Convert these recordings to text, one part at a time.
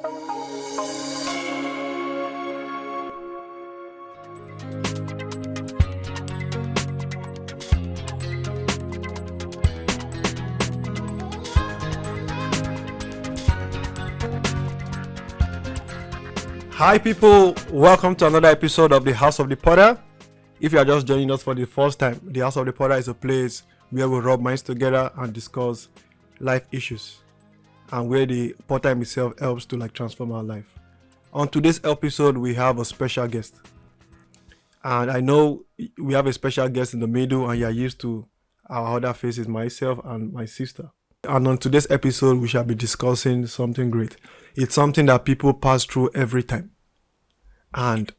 Hi people, welcome to another episode of the House of the Potter. If you are just joining us for the first time, the House of the Potter is a place where we rub minds together and discuss life issues, and where the Potter himself helps to transform our life. On today's episode, we have a special guest, and I know we have a special guest in the middle, and you are used to our other faces, myself and my sister. And on today's episode, we shall be discussing something great. It's something that people pass through every time. And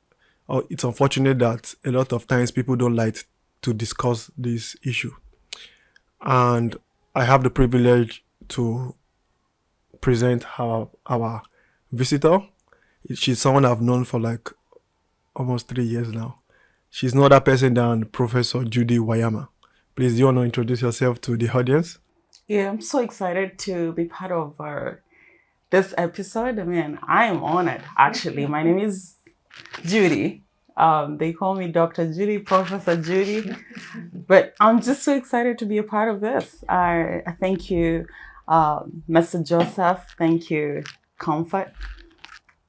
it's unfortunate that a lot of times people don't like to discuss this issue. And I have the privilege to present our visitor. She's someone I've known for almost 3 years now. She's no other person than Professor Judy Wayama. Please, do you want to introduce yourself to the audience? Yeah, I'm so excited to be part of this episode. I mean, I am honored, actually. My name is Judy. They call me Dr. Judy, Professor Judy. But I'm just so excited to be a part of this. I thank you, Mr. Joseph. Thank you, Comfort.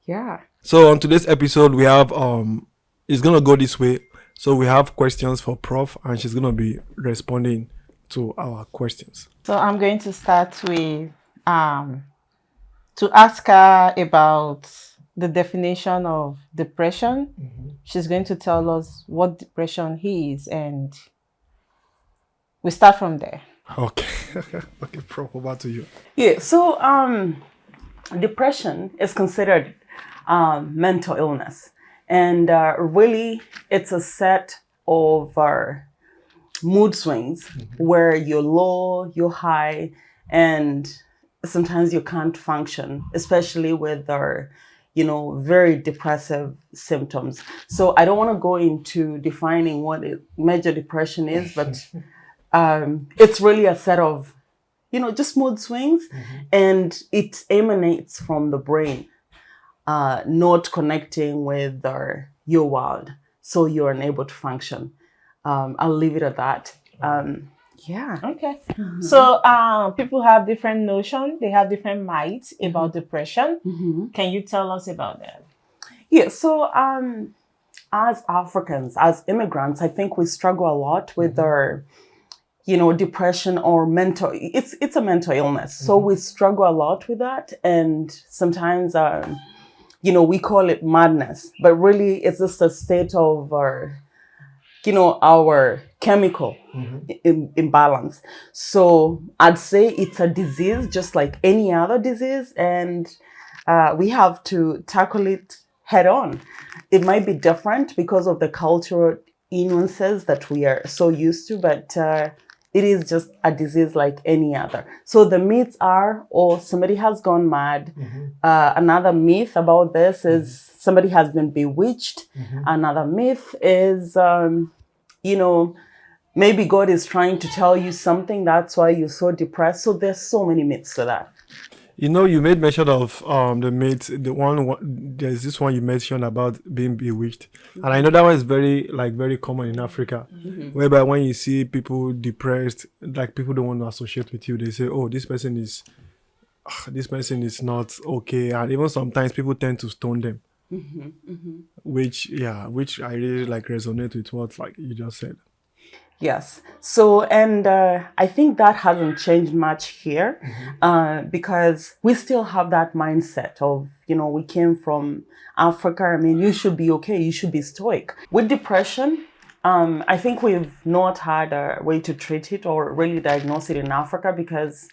Yeah. So on today's episode, we have, it's going to go this way. So we have questions for Prof, and she's going to be responding to our questions. So I'm going to start with to ask her about the definition of depression. Mm-hmm. She's going to tell us what depression is, and we start from there. Okay. Okay, Prof, over to you. Yeah, so depression is considered mental illness. And really, it's a set of mood swings where you're low, you're high, and sometimes you can't function, especially with very depressive symptoms. So I don't want to go into defining what major depression is, but it's really a set of, just mood swings, and it emanates from the brain, not connecting with your world, so you're unable to function. I'll leave it at that. Yeah. Okay. Mm-hmm. So people have different notions. They have different myths about depression. Mm-hmm. Can you tell us about that? Yeah. So as Africans, as immigrants, I think we struggle a lot with our, depression or mental. It's a mental illness. So we struggle a lot with that, and sometimes we call it madness, but really it's just a state of our chemical imbalance. So I'd say it's a disease just like any other disease, and we have to tackle it head on. It might be different because of the cultural nuances that we are so used to, but it is just a disease like any other. So the myths are, somebody has gone mad. Another myth about this is somebody has been bewitched. Another myth is, maybe God is trying to tell you something. That's why you're so depressed. So there's so many myths to that. You made mention of the myth. There's this one you mentioned about being bewitched, and I know that one is very common in Africa, whereby when you see people depressed, people don't want to associate with you. They say, "Oh, this person is not okay," and even sometimes people tend to stone them. Which I really resonate with what you just said. Yes. So, and I think that hasn't changed much here, because we still have that mindset of, we came from Africa. I mean, you should be okay. You should be stoic. With depression, I think we've not had a way to treat it or really diagnose it in Africa because,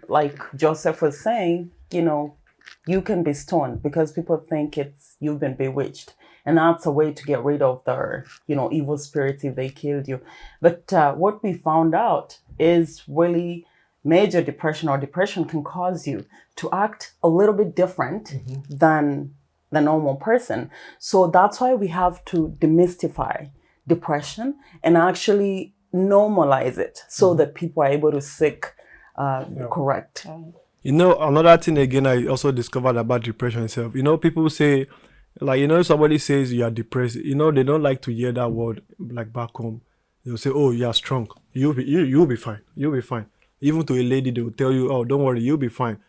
like Joseph was saying, you can be stoned because people think you've been bewitched. And that's a way to get rid of the, evil spirits if they killed you. But what we found out is really major depression or depression can cause you to act a little bit different than the normal person. So that's why we have to demystify depression and actually normalize it so that people are able to seek correct You know, another thing again I also discovered about depression itself. You know, people say, like, you know, somebody says you are depressed. You know, they don't like to hear that word like back home. They'll say, "Oh, you are strong. You'll be fine. You'll be fine." Even to a lady, they will tell you, "Oh, don't worry, you'll be fine."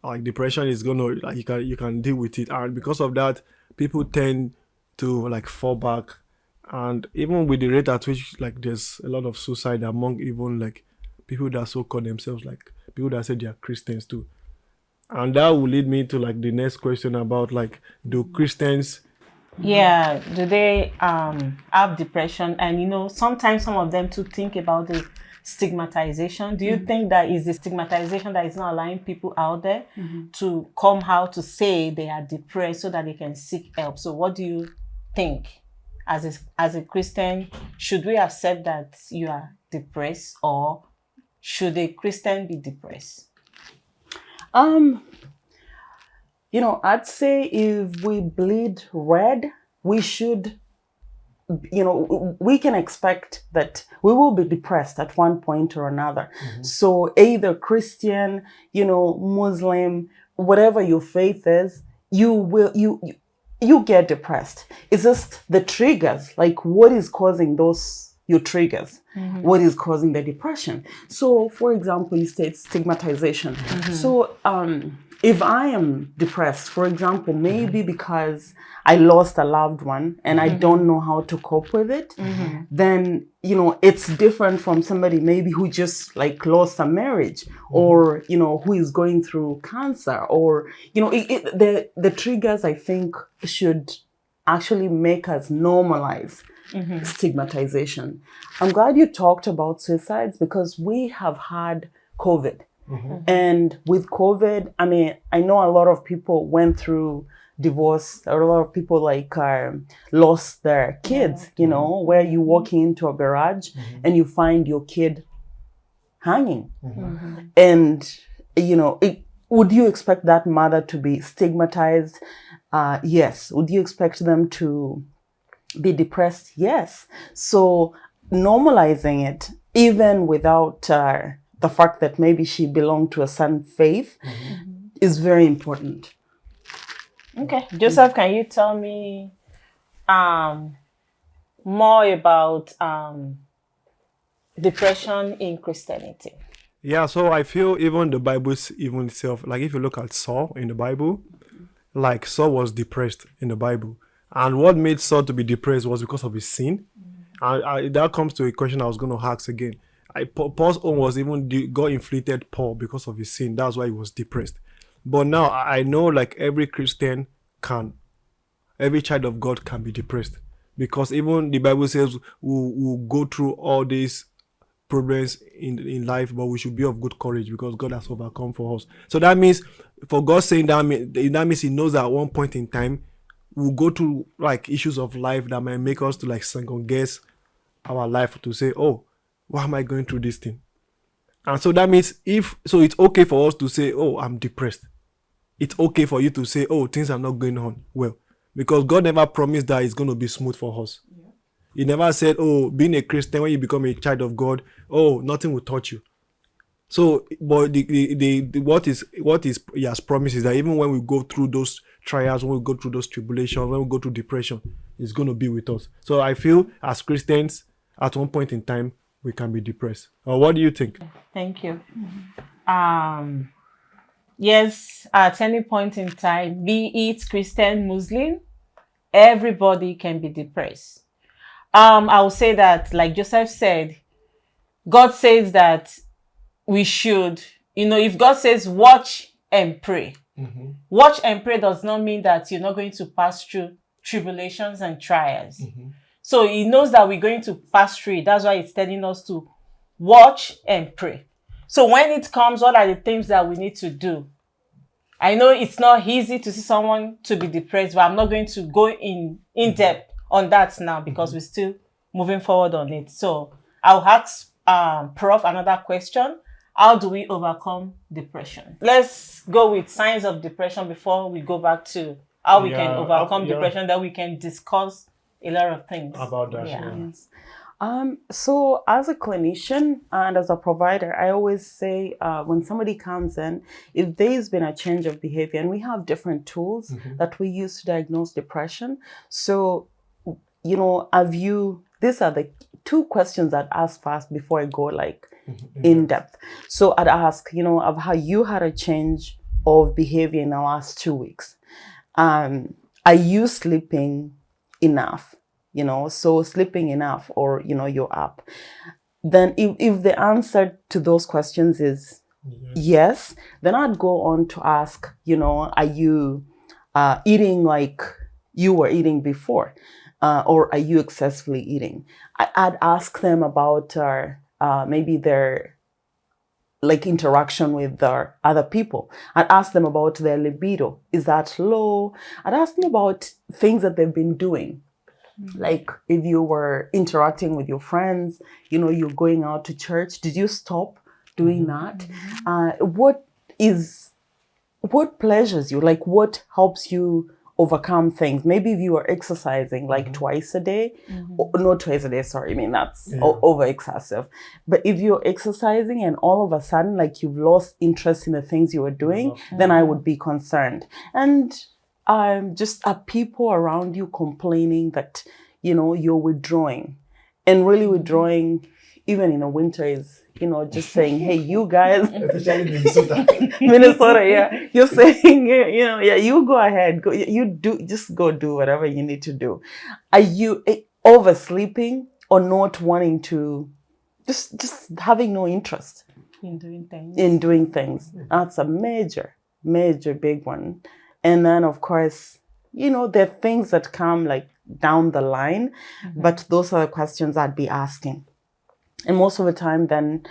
Like depression is gonna like you can deal with it, and because of that, people tend to like fall back, and even with the rate at which like there's a lot of suicide among even like people that so call themselves like people that say they are Christians too. And that will lead me to like the next question about like do Christians. Yeah, do they have depression? And sometimes some of them to think about the stigmatization. Do you think that is the stigmatization that is not allowing people out there to come out to say they are depressed so that they can seek help? So what do you think as a Christian? Should we accept that you are depressed, or should a Christian be depressed? I'd say if we bleed red, we should, we can expect that we will be depressed at one point or another. So either Christian, Muslim, whatever your faith is, you get depressed. It's just the triggers, like what is causing your triggers, what is causing the depression. So for example, you said stigmatization. So if I am depressed, for example, maybe because I lost a loved one and I don't know how to cope with it, then, it's different from somebody maybe who just like lost a marriage or, who is going through cancer or, the triggers I think should actually make us normalize stigmatization. I'm glad you talked about suicides because we have had COVID. And with COVID, I mean, I know a lot of people went through divorce. A lot of people like lost their kids, where you walk into a garage and you find your kid hanging. And, would you expect that mother to be stigmatized? Yes. Would you expect them to be depressed? Yes. So normalizing it, even without the fact that maybe she belonged to a certain faith, is very important. Okay. Joseph, can you tell me more about depression in Christianity? Yeah, so I feel even the Bible's even itself, like if you look at Saul in the Bible, like Saul was depressed in the Bible. And what made Saul to be depressed was because of his sin. And that comes to a question I was going to ask again. Paul's own was even God inflicted Paul because of his sin. That's why he was depressed. But now I know like every Christian every child of God can be depressed. Because even the Bible says we'll go through all these problems in life, but we should be of good courage because God has overcome for us. So that means, for God saying that means He knows that at one point in time we'll go through like issues of life that might make us to like second guess our life, to say, oh, why am I going through this thing? And so that means it's okay for us to say, oh, I'm depressed. It's okay for you to say, oh, things are not going on well, because God never promised that it's going to be smooth for us. He never said, oh, being a Christian, when you become a child of God, oh, nothing will touch you. So, but what He has promised is that even when we go through those trials, when we go through those tribulations, when we go through depression, He's going to be with us. So I feel as Christians, at one point in time, we can be depressed. Or what do you think? Thank you. Yes, at any point in time, be it Christian, Muslim, everybody can be depressed. I will say that, like Joseph said, God says that we should, if God says watch and pray, watch and pray does not mean that you're not going to pass through tribulations and trials. So He knows that we're going to pass through it. That's why He's telling us to watch and pray. So when it comes, what are the things that we need to do? I know it's not easy to see someone to be depressed, but I'm not going to go in depth on that now because we're still moving forward on it. So I'll ask Prof another question. How do we overcome depression? Let's go with signs of depression before we go back to how we can overcome depression. Then we can discuss a lot of things about that. Yeah. Yes. So as a clinician and as a provider, I always say when somebody comes in, if there's been a change of behavior, and we have different tools that we use to diagnose depression. So, these are the two questions I'd ask first before I go like in depth. So I'd ask, of how you had a change of behavior in the last 2 weeks. Are you sleeping enough? So sleeping enough, or you're up. Then if the answer to those questions is yes, then I'd go on to ask, are you eating like you were eating before, or are you excessively eating? I'd ask them about maybe their like interaction with other people. I'd ask them about their libido. Is that low? I'd ask them about things that they've been doing. Like if you were interacting with your friends, you're going out to church, did you stop doing that? What pleasures you? Like what helps you overcome things? Maybe if you are exercising like twice a day, not twice a day, sorry, I mean that's over excessive. But if you're exercising and all of a sudden like you've lost interest in the things you were doing, then I would be concerned. And just are people around you complaining that, you're withdrawing, and really withdrawing even in the winter is, just saying, hey, you guys, Especially Minnesota. Minnesota, yeah, you're saying, you go ahead, just go do whatever you need to do. Are you oversleeping or not wanting to, just having no interest in doing things? That's a major big one. And then of course, there are things that come like down the line, but those are the questions I'd be asking. And most of the time then,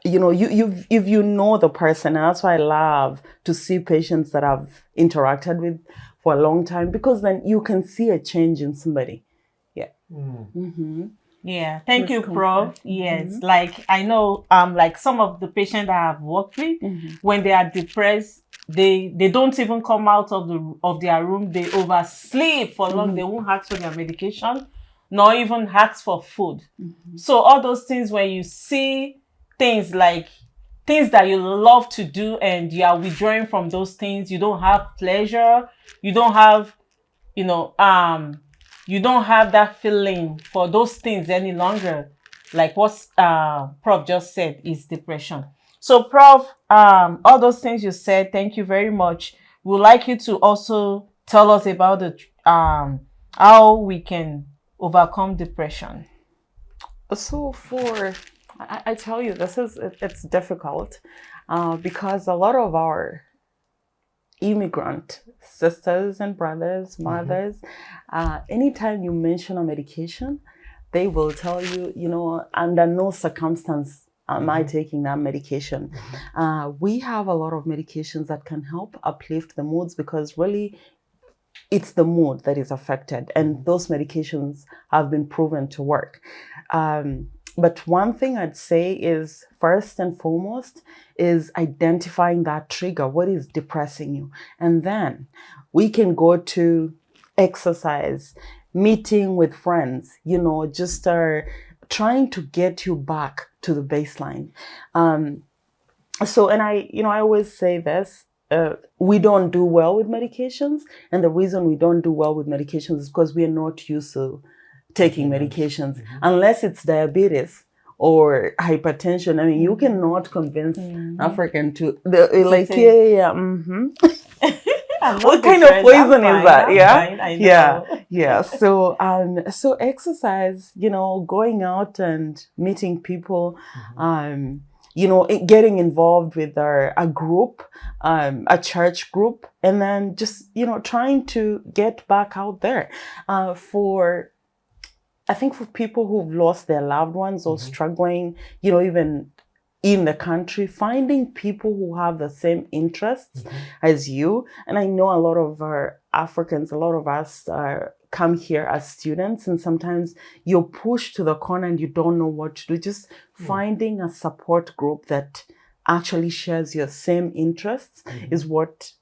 if you know the person, and that's why I love to see patients that I've interacted with for a long time, because then you can see a change in somebody. Yeah. Yeah, thank you, Prof. Yes, like I know, like some of the patients that I've worked with, when they are depressed, they don't even come out of their room. They oversleep for long. They won't ask for their medication, nor even ask for food. So all those things, when you see things like things that you love to do and you are withdrawing from those things, you don't have pleasure, you don't have, you don't have that feeling for those things any longer. Like what Prof just said is depression. So Prof, all those things you said, thank you very much. We would like you to also tell us about the how we can overcome depression. So I tell you, it's difficult because a lot of our immigrant sisters and brothers, mothers, anytime you mention a medication, they will tell you, under no circumstance am I taking that medication. We have a lot of medications that can help uplift the moods, because really it's the mood that is affected, and those medications have been proven to work. But one thing I'd say is, first and foremost, is identifying that trigger. What is depressing you? And then we can go to exercise, meeting with friends, just trying to get you back to the baseline. And I always say this, we don't do well with medications. And the reason we don't do well with medications is because we are not used to taking medications, unless it's diabetes or hypertension. I mean, you cannot convince African to like, what kind of poison is that? Yeah. So exercise, going out and meeting people, getting involved with a group, a church group, and then just, trying to get back out there. I think for people who've lost their loved ones or struggling, even in the country, finding people who have the same interests as you. And I know a lot of Africans, a lot of us come here as students, and sometimes you're pushed to the corner and you don't know what to do. Just finding a support group that actually shares your same interests is what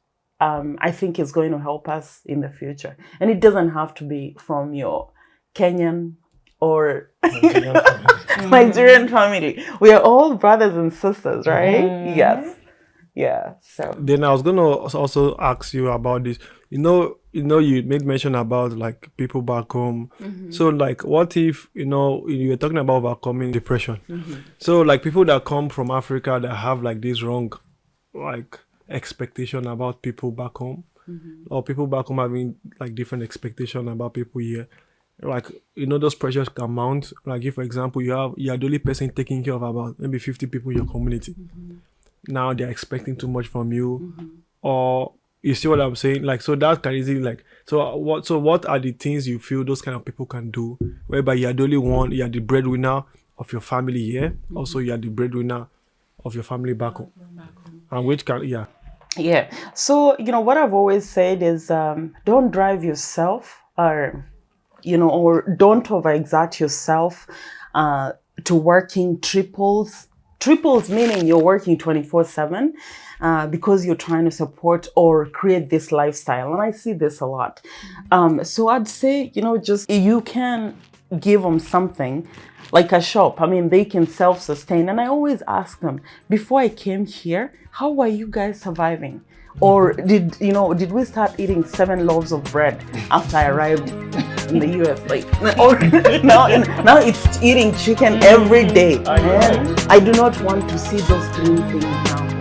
I think is going to help us in the future. And it doesn't have to be from your Kenyan or Nigerian family. Nigerian family. We are all brothers and sisters, right? Yes. Yeah. So Then I was gonna also ask you about this. You made mention about like people back home. So like, what if you were talking about overcoming depression? So like people that come from Africa that have like this wrong, like expectation about people back home, or people back home having like different expectation about people here. Like those pressures can mount. Like if, for example, you're the only person taking care of about maybe 50 people in your community. Now they're expecting too much from you, or you see what I'm saying? Like, so that can easily like, what are the things you feel those kind of people can do, whereby you're the only one, you're the breadwinner of your family here, also you're the breadwinner of your family back home, and which can yeah. So what I've always said is don't drive yourself, or don't overexert yourself to working triples. Triples meaning you're working 24/7 because you're trying to support or create this lifestyle. And I see this a lot. So I'd say, just you can give them something like a shop. I mean, they can self-sustain. And I always ask them, before I came here, how are you guys surviving? Or did we start eating 7 loaves of bread after I arrived in the US? Like, or now it's eating chicken every day. And I do not want to see those 3 things now.